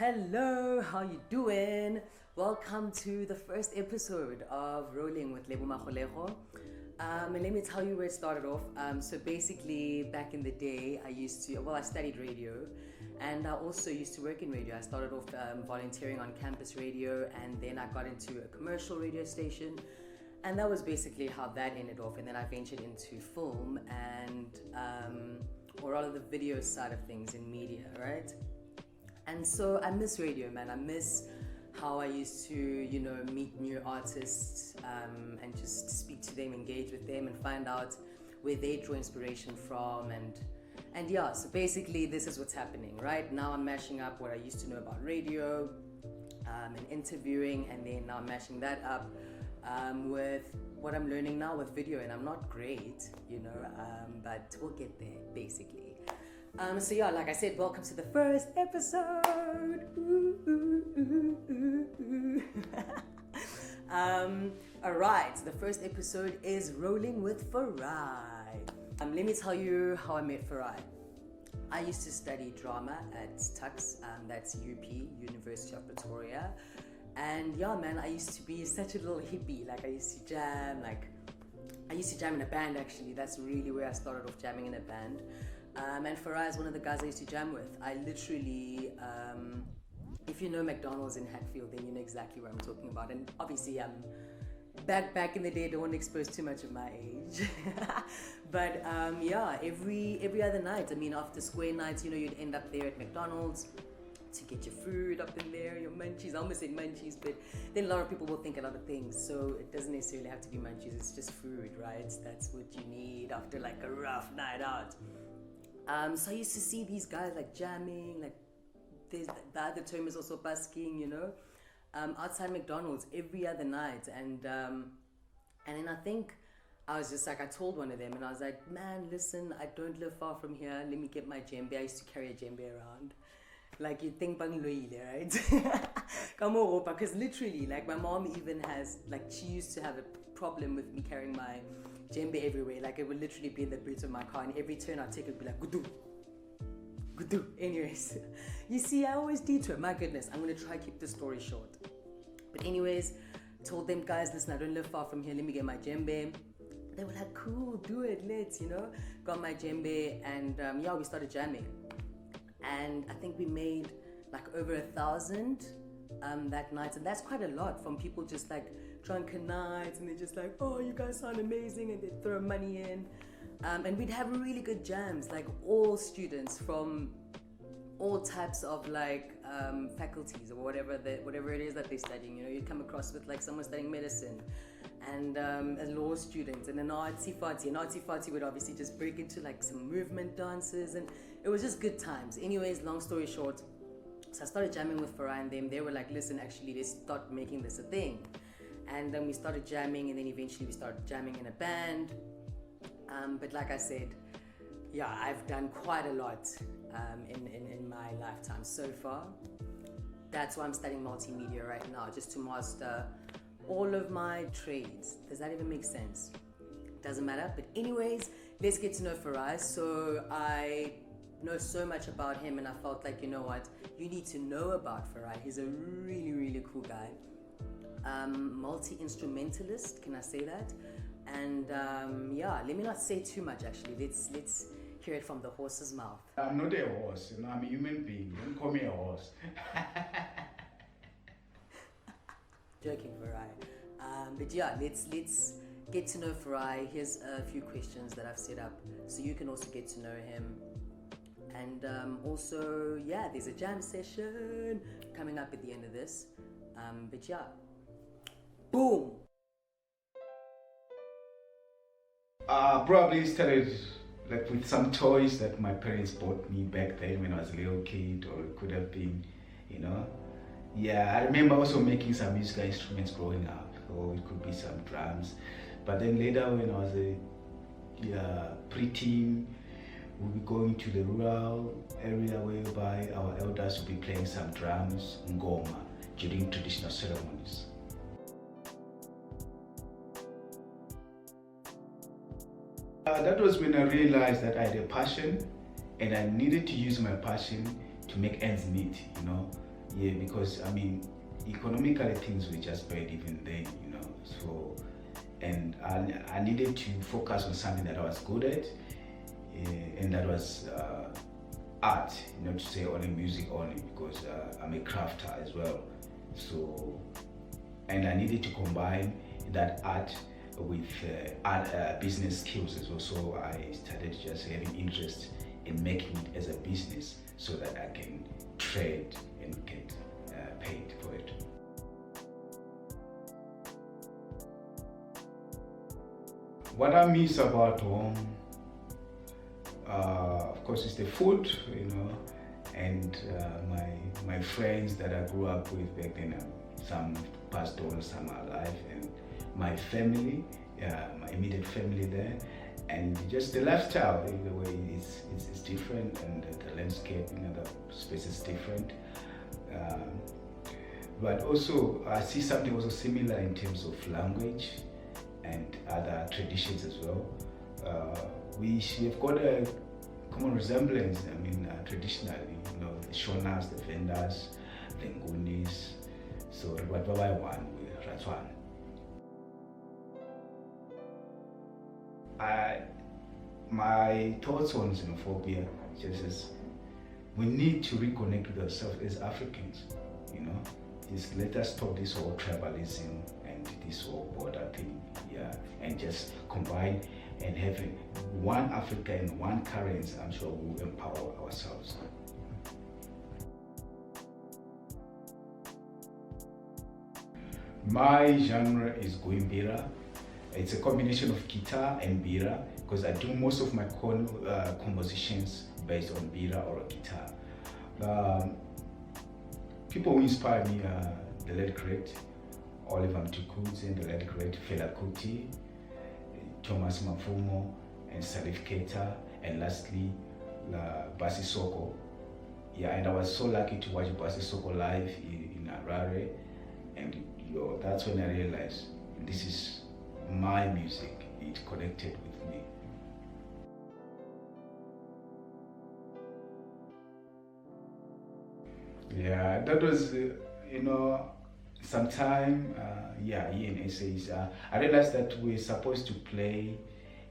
Hello, how you doing? Welcome to the first episode of Rolling with Lebo Magolego. And let me tell you where it started off. So basically, back in the day, I studied radio, and I also used to work in radio. I started off volunteering on campus radio, and then I got into a commercial radio station, and that was basically how that ended off. And then I ventured into film and, or rather the video side of things in media, right? And so I miss radio, man. I miss how I used to, meet new artists and just speak to them, engage with them, and find out where they draw inspiration from. And yeah, so basically this is what's happening, right? Now I'm mashing up what I used to know about radio and interviewing, and then now I'm mashing that up with what I'm learning now with video. And I'm not great, but we'll get there, basically. So yeah, like I said, welcome to the first episode. Alright, the first episode is Rolling with Farai. Let me tell you how I met Farai. I used to study drama at Tux, that's UP, University of Pretoria. And yeah, man, I used to be such a little hippie. Like I used to jam in a band, actually. That's really where I started off, jamming in a band. And Farai is one of the guys I used to jam with. I literally, if you know McDonald's in Hatfield, then you know exactly what I'm talking about. And obviously, back in the day, don't want to expose too much of my age. But yeah, every other night, after square nights, you'd end up there at McDonald's to get your food up in there, your munchies. I almost said munchies, but then a lot of people will think a lot of things. So it doesn't necessarily have to be munchies. It's just food, right? That's what you need after like a rough night out. So I used to see these guys like jamming, like the other term is also busking, outside McDonald's every other night. And then I think I was just like, I told one of them, and I was like, man, listen, I don't live far from here. Let me get my djembe. I used to carry a djembe around. Like, you'd think bangiloile, right? Come on, because literally, like, my mom even has, like, she used to have a problem with me carrying my djembe everywhere. Like, it would literally be in the boot of my car, and every turn I'd take it would be like, gudu. Anyways, you see, I always detour. My goodness, I'm going to try to keep this story short. But anyways, told them, guys, listen, I don't live far from here. Let me get my djembe. They were like, cool, do it, let's, Got my djembe, and yeah, we started jamming. And I think we made like over 1,000 that night, and that's quite a lot from people just like drunken nights, and they're just like, oh, you guys sound amazing, and they throw money in, and we'd have really good jams, like all students from all types of like faculties or whatever it is that they're studying. You'd come across with like someone studying medicine and a law student and an artsy farty would obviously just break into like some movement dances, and it was just good times. Anyways, long story short, so I started jamming with Farai and them. They were like, listen, actually, let's start making this a thing. And then we started jamming, and then eventually we started jamming in a band. But like I said, yeah, I've done quite a lot in my lifetime so far. That's why I'm studying multimedia right now, just to master all of my trades. Does that even make sense? Doesn't matter. But anyways, let's get to know Farai. So I know so much about him, and I felt like, you know what, you need to know about Farai. He's a really, really cool guy. Multi-instrumentalist, can I say that? And yeah, let me not say too much actually. Let's hear it from the horse's mouth. I'm not a horse, I'm a human being. Don't call me a horse. Joking, Farai. But yeah, let's get to know Farai. Here's a few questions that I've set up so you can also get to know him. And also, yeah, there's a jam session coming up at the end of this. But yeah, boom. Probably started like with some toys that my parents bought me back then when I was a little kid, or it could have been, Yeah, I remember also making some musical instruments growing up, or it could be some drums. But then later when I was a preteen, we'll be going to the rural area whereby our elders will be playing some drums, ngoma, during traditional ceremonies. That was when I realized that I had a passion, and I needed to use my passion to make ends meet, Yeah, because I mean, economically things were just bad even then, you know. So, and I needed to focus on something that I was good at, and that was art, not to say only music only, because I'm a crafter as well. So, and I needed to combine that art with business skills as well. So I started just having interest in making it as a business so that I can trade and get paid for it. What I miss about home, of course, is the food, you know, and my friends that I grew up with back then. Some passed on, some are alive, and my family, my immediate family there, and just the lifestyle, the way it's different, and the landscape in other spaces different. But also, I see something also similar in terms of language and other traditions as well. We have got a common resemblance. I mean, traditionally, you know, the Shonas, the Vendas, the Ngunis. So, what I want with Ratswan. My thoughts on xenophobia just is we need to reconnect with ourselves as Africans. You know, just let us stop this whole tribalism and this whole border thing, yeah, and just combine and having one Africa and one currency. I'm sure we'll empower ourselves. My genre is Guimbira. It's a combination of guitar and bira, because I do most of my compositions based on bira or guitar. People who inspire me are the late great Oliver Mtukudzi, the late great Fela Kuti, Thomas Mafumo, and Salif Keita, and lastly, Basi Soko. Yeah, and I was so lucky to watch Basi Soko live in Harare, and that's when I realized this is my music. It connected with me. Yeah, that was, sometime, here in essays, I realized that we're supposed to play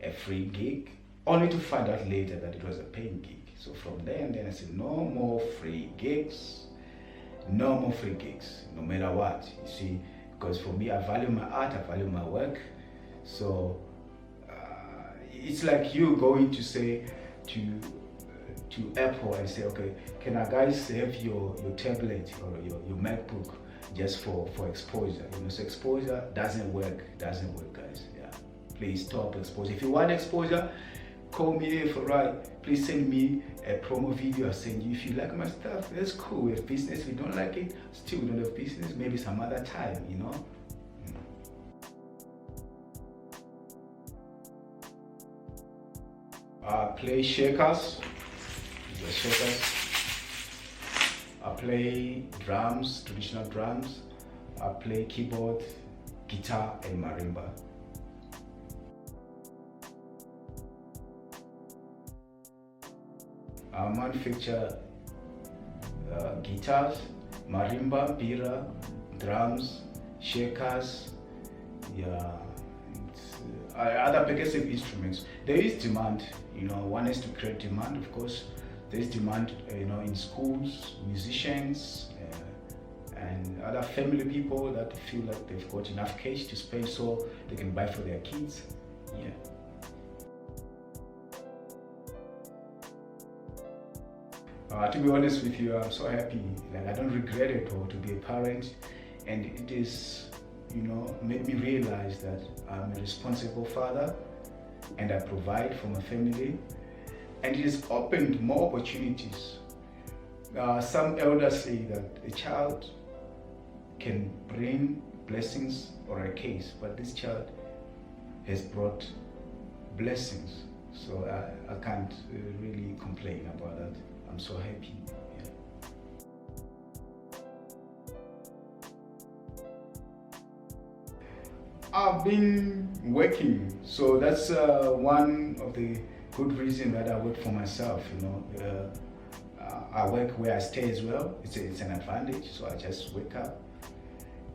a free gig, only to find out later that it was a paying gig. So from there and then I said, no more free gigs, no more free gigs, no matter what, you see, because for me, I value my art, I value my work. So it's like you going to say to Apple and say, okay, can I guys have your tablet or your MacBook just for exposure? You know, so exposure doesn't work, guys. Yeah, please stop exposure. If you want exposure, call me here for right. Please send me a promo video. I'll send you. If you like my stuff, that's cool. We have business. If you don't like it, still we don't have business. Maybe some other time, you know. I play shakers. The shakers. I play drums, traditional drums. I play keyboard, guitar, and marimba. I manufacture guitars, marimba, bira, drums, shakers, yeah, other percussive instruments. There is demand, you know, one has to create demand, of course. There is demand, you know, in schools, musicians, and other family people that feel like they've got enough cash to spend so they can buy for their kids, yeah. To be honest with you, I'm so happy. Like, I don't regret it all to be a parent, and it is, you know, made me realize that I'm a responsible father and I provide for my family, and it has opened more opportunities. Some elders say that a child can bring blessings or a case, but this child has brought blessings, so I can't really complain about that. I'm so happy. Yeah. I've been working, so that's one of the good reasons that I work for myself. You know, I work where I stay as well. It's an advantage. So I just wake up,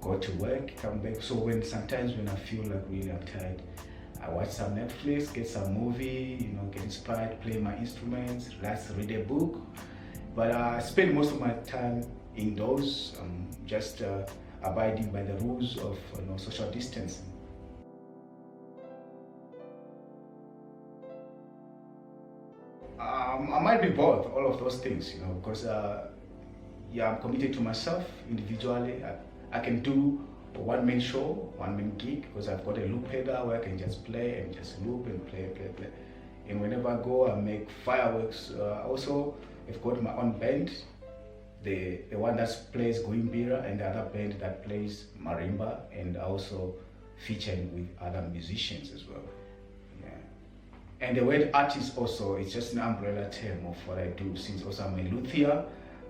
go to work, come back. So sometimes when I feel like really I'm tired, I watch some Netflix, get some movie, get inspired, play my instruments, read a book. But I spend most of my time indoors, just abiding by the rules of social distancing. I might be both, all of those things, because I'm committed to myself individually. I can do a one-man show, one-man gig, because I've got a loop pedal where I can just play and just loop and play. And whenever I go, I make fireworks. Also, I've got my own band, the one that plays Guimbira, and the other band that plays marimba, and also featuring with other musicians as well. And the word artist also, it's just an umbrella term of what I do, since also I'm a luthier,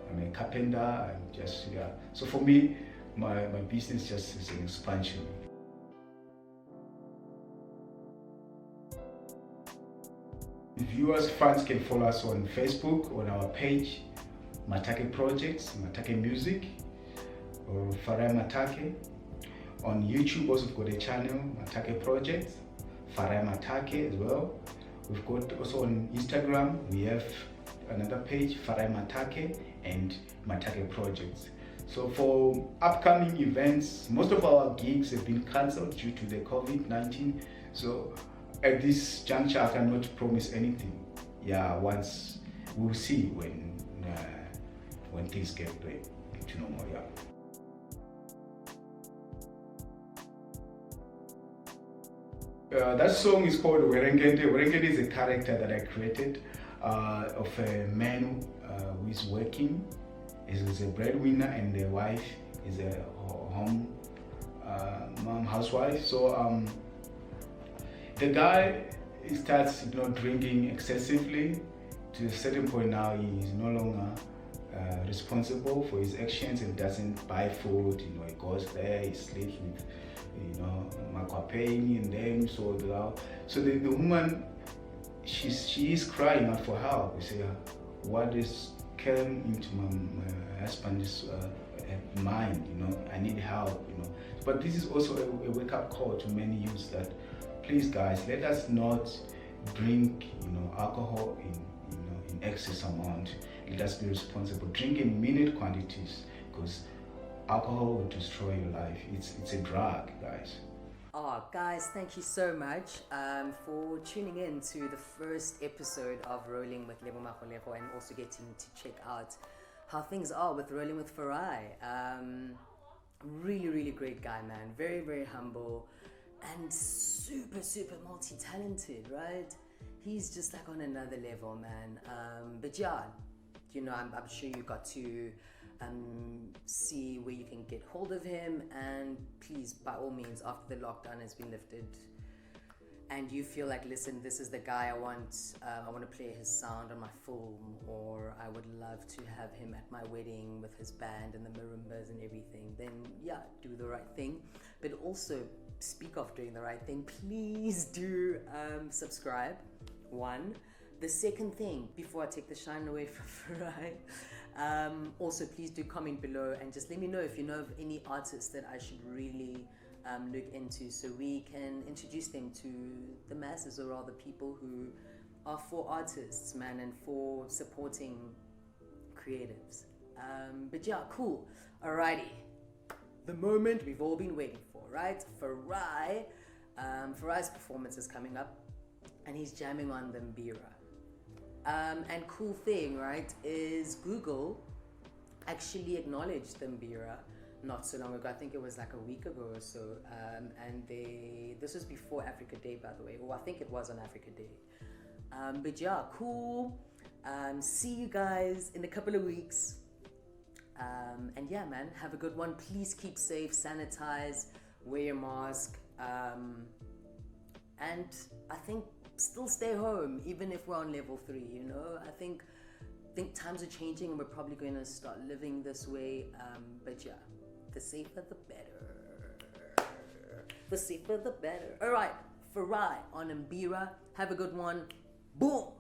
I'm a carpenter, I'm just, So for me, my business just is an expansion. Viewers, fans can follow us on Facebook, on our page, Matake Projects, Matake Music, or Farai Matake. On YouTube also we've got a channel, Matake Projects, Farai Matake as well. We've got also on Instagram, we have another page, Farai Matake and Matake Projects. So for upcoming events, most of our gigs have been cancelled due to the COVID-19. So at this juncture, I cannot promise anything. Once we'll see when things get to normal. That song is called Werengete. Werengete is a character that I created of a man who is working. He's a breadwinner, and the wife is a home mom, housewife. So the guy starts drinking excessively. To a certain point now, he is no longer responsible for his actions and doesn't buy food. He goes there, he sleeps with Makwapeni and them. So the woman, she is crying out for help. We say, what is came into my husband's mind? I need help. But this is also a wake-up call to many youths that, please guys, let us not drink alcohol in excess amount. Let us be responsible. Drink in minute quantities, because alcohol will destroy your life. It's a drug, guys. Guys, thank you so much for tuning in to the first episode of Rolling with Lebo Magolego, and also getting to check out how things are with Rolling with Farai. Really, really great guy, man. Very, very humble and super, super multi-talented, right? He's just like on another level, man. But I'm sure you got to see where you can get hold of him, and please, by all means, after the lockdown has been lifted and you feel like, listen, this is the guy I want to play his sound on my film, or I would love to have him at my wedding with his band and the marimbas and everything, then do the right thing. But also, speak of doing the right thing, please do subscribe. One. The second thing, before I take the shine away from Farai, also please do comment below and just let me know if you know of any artists that I should really look into, so we can introduce them to the masses, or rather people who are for artists, man, and for supporting creatives. But cool. Alrighty. The moment we've all been waiting for, right? Farai's performance is coming up, and he's jamming on the Mbira. And cool thing, right, is Google actually acknowledged the Mbira not so long ago. I think it was like a week ago or so. And this was before Africa Day, by the way. Or I think it was on Africa Day. But cool. See you guys in a couple of weeks. And man, have a good one. Please keep safe, sanitize, wear your mask. And I think still stay home, even if we're on level 3, I think times are changing, and we're probably going to start living this way. But the safer the better. The safer the better. All right, Farai on Mbira. Have a good one. Boom.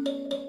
you.